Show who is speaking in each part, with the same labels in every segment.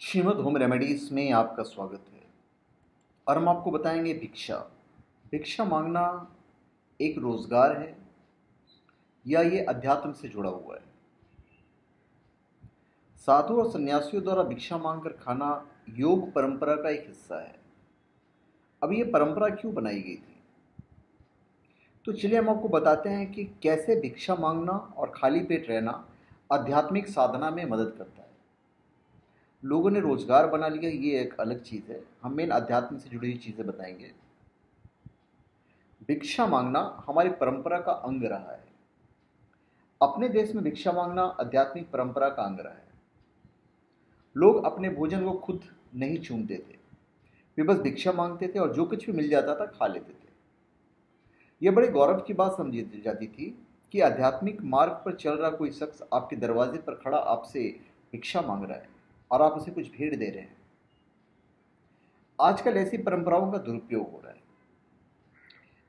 Speaker 1: Shrimad home remedies में आपका स्वागत है। और हम आपको बताएंगे भिक्षा। भिक्षा मांगना एक रोजगार है या ये अध्यात्म से जुड़ा हुआ है। साधु और सन्यासियों द्वारा भिक्षा मांगकर खाना योग परंपरा का एक हिस्सा है। अब ये परंपरा क्यों बनाई गई थी, तो चलिए हम आपको बताते हैं कि कैसे भिक्षा मांगना और खाली पेट रहना आध्यात्मिक साधना में मदद करता है। लोगों ने रोजगार बना लिया, ये एक अलग चीज़ है। हम मेन अध्यात्म से जुड़ी हुई चीज़ें बताएंगे। भिक्षा मांगना हमारी परंपरा का अंग रहा है। अपने देश में भिक्षा मांगना आध्यात्मिक परंपरा का अंग रहा है। लोग अपने भोजन को खुद नहीं चूमते थे, वे बस भिक्षा मांगते थे और जो कुछ भी मिल जाता था खा लेते थे। यह बड़े गौरव की बात समझी जाती थी कि आध्यात्मिक मार्ग पर चल रहा कोई शख्स आपके दरवाजे पर खड़ा आपसे भिक्षा मांग रहा है और आप उसे कुछ भेंट दे रहे हैं। आजकल ऐसी परंपराओं का दुरुपयोग हो रहा है।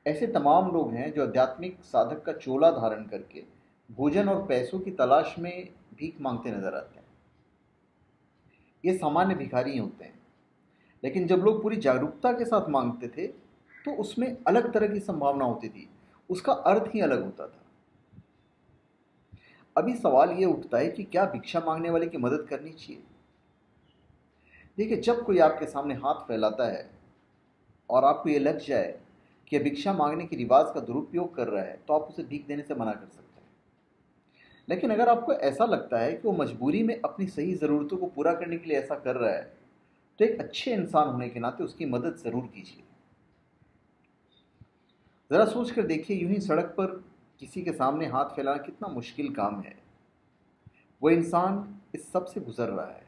Speaker 1: ऐसे तमाम लोग हैं जो आध्यात्मिक साधक का चोला धारण करके भोजन और पैसों की तलाश में भीख मांगते नजर आते हैं। ये सामान्य भिखारी ही होते हैं, लेकिन जब लोग पूरी जागरूकता के साथ मांगते थे तो उसमें अलग तरह की संभावना होती थी, उसका अर्थ ही अलग होता था। अभी सवाल ये उठता है कि क्या भिक्षा मांगने वाले की मदद करनी चाहिए। देखिए, जब कोई आपके सामने हाथ फैलाता है और आपको ये लग जाए कि भिक्षा मांगने के रिवाज का दुरुपयोग कर रहा है, तो आप उसे भीख देने से मना कर सकते हैं। लेकिन अगर आपको ऐसा लगता है कि वो मजबूरी में अपनी सही ज़रूरतों को पूरा करने के लिए ऐसा कर रहा है, तो एक अच्छे इंसान होने के नाते उसकी मदद ज़रूर कीजिए। ज़रा सोच कर देखिए, यूं ही सड़क पर किसी के सामने हाथ फैलाना कितना मुश्किल काम है। वो इंसान इस सब से गुजर रहा है।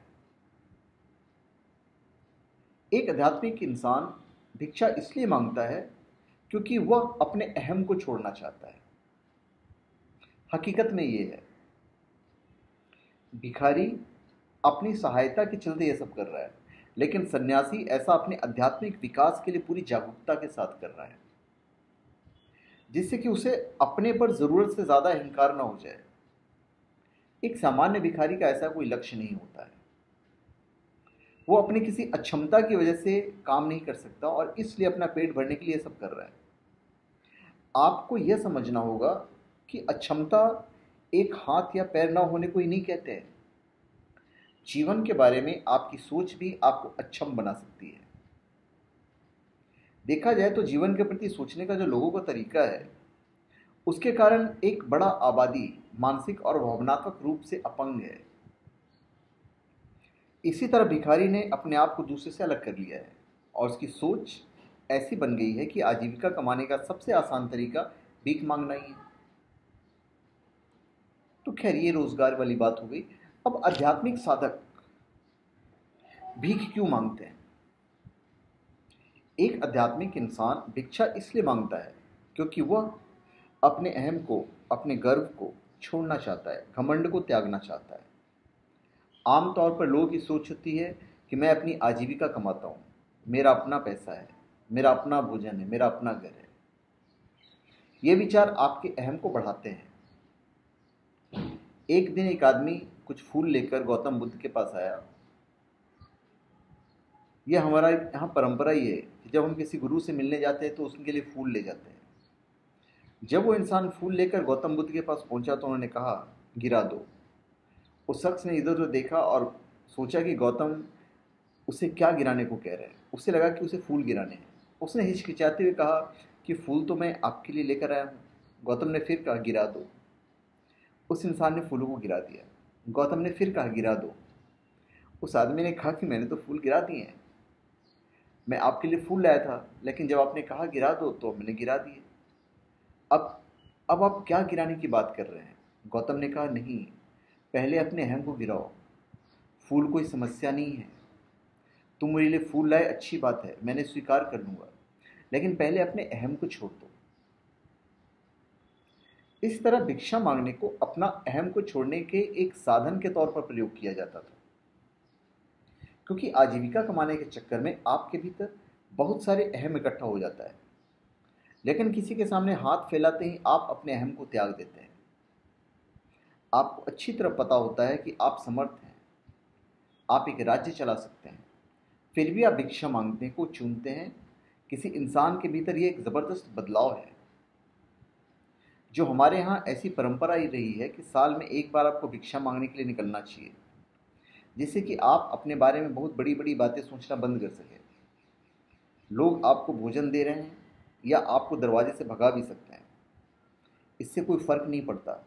Speaker 1: एक आध्यात्मिक इंसान भिक्षा इसलिए मांगता है क्योंकि वह अपने अहम को छोड़ना चाहता है। हकीकत में ये है, भिखारी अपनी सहायता के चलते ये सब कर रहा है, लेकिन सन्यासी ऐसा अपने आध्यात्मिक विकास के लिए पूरी जागरूकता के साथ कर रहा है, जिससे कि उसे अपने पर जरूरत से ज्यादा अहंकार ना हो जाए। एक सामान्य भिखारी का ऐसा कोई लक्ष्य नहीं होता है। वो अपनी किसी अक्षमता की वजह से काम नहीं कर सकता और इसलिए अपना पेट भरने के लिए सब कर रहा है। आपको यह समझना होगा कि अक्षमता एक हाथ या पैर ना होने को ही नहीं कहते हैं। जीवन के बारे में आपकी सोच भी आपको अक्षम बना सकती है। देखा जाए तो जीवन के प्रति सोचने का जो लोगों का तरीका है, उसके कारण एक बड़ा आबादी मानसिक और भावनात्मक रूप से अपंग है। इसी तरह भिखारी ने अपने आप को दूसरे से अलग कर लिया है और उसकी सोच ऐसी बन गई है कि आजीविका कमाने का सबसे आसान तरीका भीख मांगना ही है। तो खैर, ये रोजगार वाली बात हो गई। अब आध्यात्मिक साधक भीख क्यों मांगते हैं। एक आध्यात्मिक इंसान भिक्षा इसलिए मांगता है क्योंकि वह अपने अहम को, अपने गर्व को छोड़ना चाहता है, घमंड को त्यागना चाहता है। आमतौर पर लोगों की सोच होती है कि मैं अपनी आजीविका कमाता हूँ, मेरा अपना पैसा है, मेरा अपना भोजन है, मेरा अपना घर है। ये विचार आपके अहम को बढ़ाते हैं। एक दिन एक आदमी कुछ फूल लेकर गौतम बुद्ध के पास आया। यह हमारा यहाँ परंपरा ही है कि जब हम किसी गुरु से मिलने जाते हैं तो उसके लिए फूल ले जाते हैं। जब वो इंसान फूल लेकर गौतम बुद्ध के पास पहुंचा तो उन्होंने कहा, गिरा दो। उस शख्स ने इधर उधर देखा और सोचा कि गौतम उसे क्या गिराने को कह रहे हैं। उसे लगा कि उसे फूल गिराने हैं। उसने हिचकिचाते हुए कहा कि फूल तो मैं आपके लिए लेकर आया हूँ। गौतम ने फिर कहा, गिरा दो। उस इंसान ने फूलों को गिरा दिया। गौतम ने फिर कहा, गिरा दो। उस आदमी ने कहा कि मैंने तो फूल गिरा दिए हैं, मैं आपके लिए फूल लाया था, लेकिन जब आपने कहा गिरा दो तो मैंने गिरा दिए। अब अब आप क्या गिराने की बात कर रहे हैं। गौतम ने कहा, नहीं, पहले अपने अहम को गिराओ। फूल कोई समस्या नहीं है। तुम मेरे लिए फूल लाए, अच्छी बात है, मैंने स्वीकार कर लूंगा, लेकिन पहले अपने अहम को छोड़ दो। इस तरह भिक्षा मांगने को अपना अहम को छोड़ने के एक साधन के तौर पर प्रयोग किया जाता था, क्योंकि आजीविका कमाने के चक्कर में आपके भीतर बहुत सारे अहम इकट्ठा हो जाता है, लेकिन किसी के सामने हाथ फैलाते ही आप अपने अहम को त्याग देते हैं। आपको अच्छी तरह पता होता है कि आप समर्थ हैं, आप एक राज्य चला सकते हैं, फिर भी आप भिक्षा मांगने को चुनते हैं। किसी इंसान के भीतर ये एक ज़बरदस्त बदलाव है। जो हमारे यहाँ ऐसी परंपरा ही रही है कि साल में एक बार आपको भिक्षा मांगने के लिए निकलना चाहिए, जिससे कि आप अपने बारे में बहुत बड़ी बड़ी बातें सोचना बंद कर सकें। लोग आपको भोजन दे रहे हैं या आपको दरवाजे से भगा भी सकते हैं, इससे कोई फर्क नहीं पड़ता।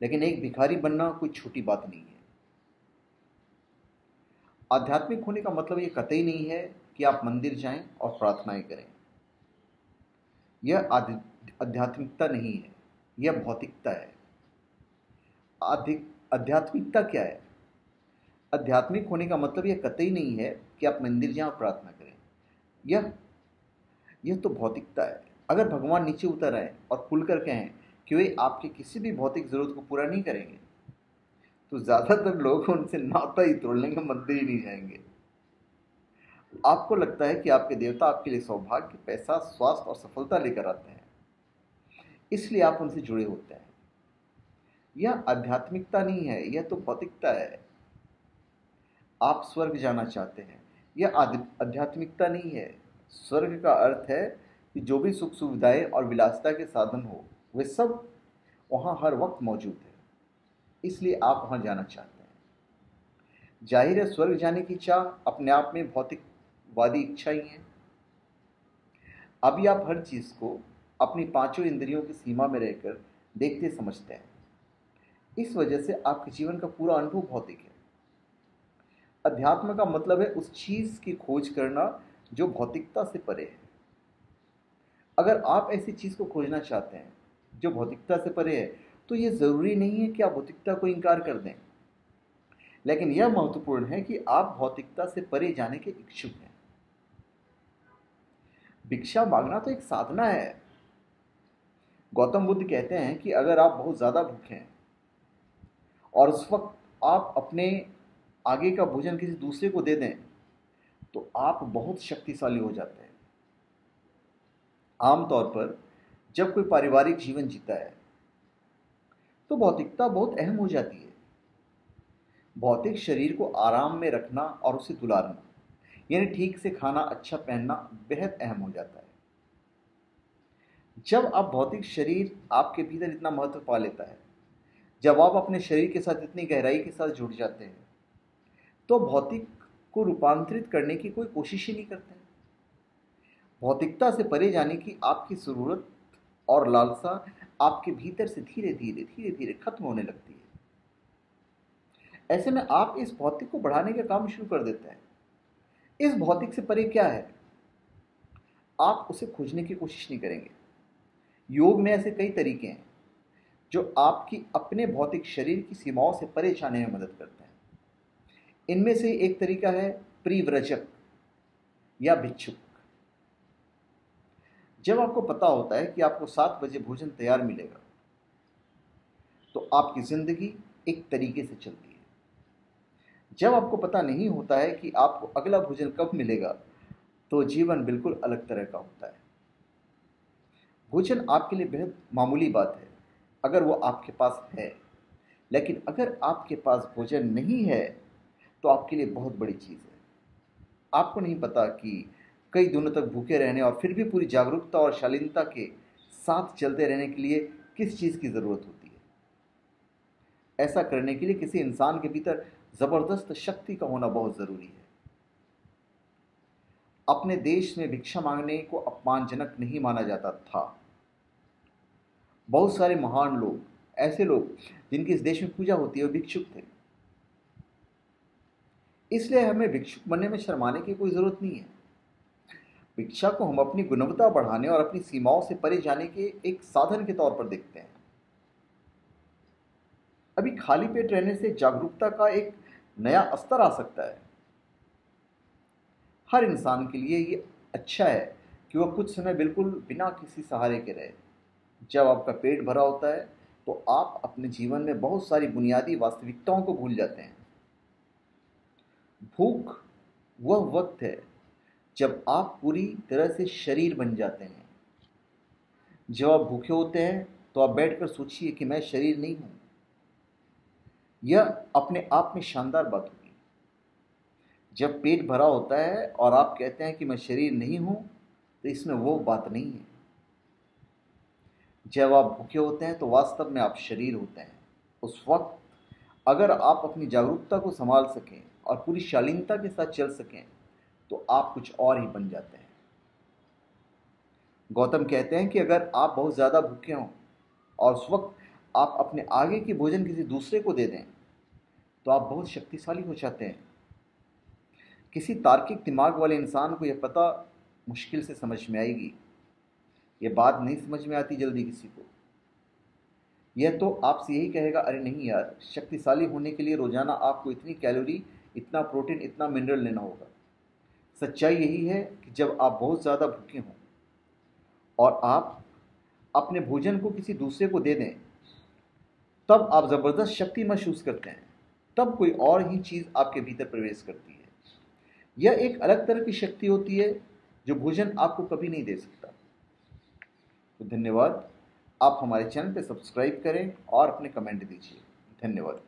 Speaker 1: लेकिन एक भिखारी बनना कोई छोटी बात नहीं है। आध्यात्मिक होने का मतलब ये कतई नहीं है कि आप मंदिर जाएं और प्रार्थनाएं करें। यह आध्यात्मिकता नहीं है, यह भौतिकता है। आध्यात्मिकता क्या है? आध्यात्मिक होने का मतलब यह कतई नहीं है कि आप मंदिर जाएं और प्रार्थना करें। यह यह तो भौतिकता है। अगर भगवान नीचे उतर आए और खुलकर कहें कि वे आपकी किसी भी भौतिक जरूरत को पूरा नहीं करेंगे, तो ज़्यादातर लोग उनसे नाता ही तोड़ लेंगे, मंदिर ही नहीं जाएंगे। आपको लगता है कि आपके देवता आपके लिए सौभाग्य, पैसा, स्वास्थ्य और सफलता लेकर आते हैं, इसलिए आप उनसे जुड़े होते हैं। यह आध्यात्मिकता नहीं है, यह तो भौतिकता है। आप स्वर्ग जाना चाहते हैं, यह आध्यात्मिकता नहीं है। स्वर्ग का अर्थ है कि जो भी सुख सुविधाएं और विलासिता के साधन हो, वे सब वहाँ हर वक्त मौजूद है, इसलिए आप वहाँ जाना चाहते हैं। जाहिर है, स्वर्ग जाने की चाह अपने आप में भौतिकवादी इच्छा ही है। अभी आप हर चीज़ को अपनी पांचों इंद्रियों की सीमा में रहकर देखते समझते हैं। इस वजह से आपके जीवन का पूरा अनुभव भौतिक है। अध्यात्म का मतलब है उस चीज़ की खोज करना जो भौतिकता से परे है। अगर आप ऐसी चीज़ को खोजना चाहते हैं जो भौतिकता से परे है, तो यह ज़रूरी नहीं है कि आप भौतिकता को इनकार कर दें, लेकिन यह महत्वपूर्ण है कि आप भौतिकता से परे जाने के इच्छुक हैं। भिक्षा मांगना तो एक साधना है। गौतम बुद्ध कहते हैं कि अगर आप बहुत ज़्यादा भूखे हैं और उस वक्त आप अपने आगे का भोजन किसी दूसरे को दे दें, तो आप बहुत शक्तिशाली हो जाते हैं। आमतौर पर जब कोई पारिवारिक जीवन जीता है तो भौतिकता बहुत अहम हो जाती है। भौतिक शरीर को आराम में रखना और उसे दुलारना, यानी ठीक से खाना, अच्छा पहनना बेहद अहम हो जाता है। जब आप भौतिक शरीर आपके भीतर इतना महत्व पा लेता है, जब आप अपने शरीर के साथ इतनी गहराई के साथ जुड़ जाते हैं, तो भौतिक को रूपांतरित करने की कोई कोशिश ही नहीं करते हैं। भौतिकता से परे जाने की आपकी ज़रूरत और लालसा आपके भीतर से धीरे धीरे खत्म होने लगती है। ऐसे में आप इस भौतिक को बढ़ाने का काम शुरू कर देते हैं। इस भौतिक से परे क्या है, आप उसे खोजने की कोशिश नहीं करेंगे। योग में ऐसे कई तरीके हैं जो आपकी अपने भौतिक शरीर की सीमाओं से परे जाने में मदद करते हैं। इनमें से एक तरीका है परिव्रजक या भिक्षुक। जब आपको पता होता है कि आपको 7 बजे भोजन तैयार मिलेगा, तो आपकी जिंदगी एक तरीके से चलती है। जब आपको पता नहीं होता है कि आपको अगला भोजन कब मिलेगा, तो जीवन बिल्कुल अलग तरह का होता है। भोजन आपके लिए बेहद मामूली बात है अगर वो आपके पास है, लेकिन अगर आपके पास भोजन नहीं है तो आपके लिए बहुत बड़ी चीज़ है। आपको नहीं पता कि कई दिनों तक भूखे रहने और फिर भी पूरी जागरूकता और शालीनता के साथ चलते रहने के लिए किस चीज़ की ज़रूरत होती है। ऐसा करने के लिए किसी इंसान के भीतर ज़बरदस्त शक्ति का होना बहुत ज़रूरी है। अपने देश में भिक्षा मांगने को अपमानजनक नहीं माना जाता था। बहुत सारे महान लोग, ऐसे लोग जिनकी इस देश में पूजा होती है, वो भिक्षुक थे। इसलिए हमें भिक्षुक बनने में शर्माने की कोई ज़रूरत नहीं है। भिक्षा को हम अपनी गुणवत्ता बढ़ाने और अपनी सीमाओं से परे जाने के एक साधन के तौर पर देखते हैं। अभी खाली पेट रहने से जागरूकता का एक नया स्तर आ सकता है। हर इंसान के लिए ये अच्छा है कि वह कुछ समय बिल्कुल बिना किसी सहारे के रहे। जब आपका पेट भरा होता है तो आप अपने जीवन में बहुत सारी बुनियादी वास्तविकताओं को भूल जाते हैं। भूख वह वक्त है जब आप पूरी तरह से शरीर बन जाते हैं। जब आप भूखे होते हैं तो आप बैठकर सोचिए कि मैं शरीर नहीं हूं। यह अपने आप में शानदार बात होगी। जब पेट भरा होता है और आप कहते हैं कि मैं शरीर नहीं हूं, तो इसमें वो बात नहीं है। जब आप भूखे होते हैं तो वास्तव में आप शरीर होते हैं। उस वक्त अगर आप अपनी जागरूकता को संभाल सकें और पूरी शालीनता के साथ चल सकें तो आप कुछ और ही बन जाते हैं। गौतम कहते हैं कि अगर आप बहुत ज़्यादा भूखे हों और उस वक्त आप अपने आगे की भोजन किसी दूसरे को दे दें तो आप बहुत शक्तिशाली हो जाते हैं। किसी तार्किक दिमाग वाले इंसान को यह पता मुश्किल से समझ में आएगी। यह बात नहीं समझ में आती जल्दी किसी को। यह तो आपसे यही कहेगा, अरे नहीं यार, शक्तिशाली होने के लिए रोजाना आपको इतनी कैलोरी, इतना प्रोटीन, इतना मिनरल लेना होगा। सच्चाई यही है कि जब आप बहुत ज़्यादा भूखे हों और आप अपने भोजन को किसी दूसरे को दे दें, तब आप ज़बरदस्त शक्ति महसूस करते हैं। तब कोई और ही चीज़ आपके भीतर प्रवेश करती है। यह एक अलग तरह की शक्ति होती है जो भोजन आपको कभी नहीं दे सकता। तो धन्यवाद। आप हमारे चैनल पर सब्सक्राइब करें और अपने कमेंट दीजिए। धन्यवाद।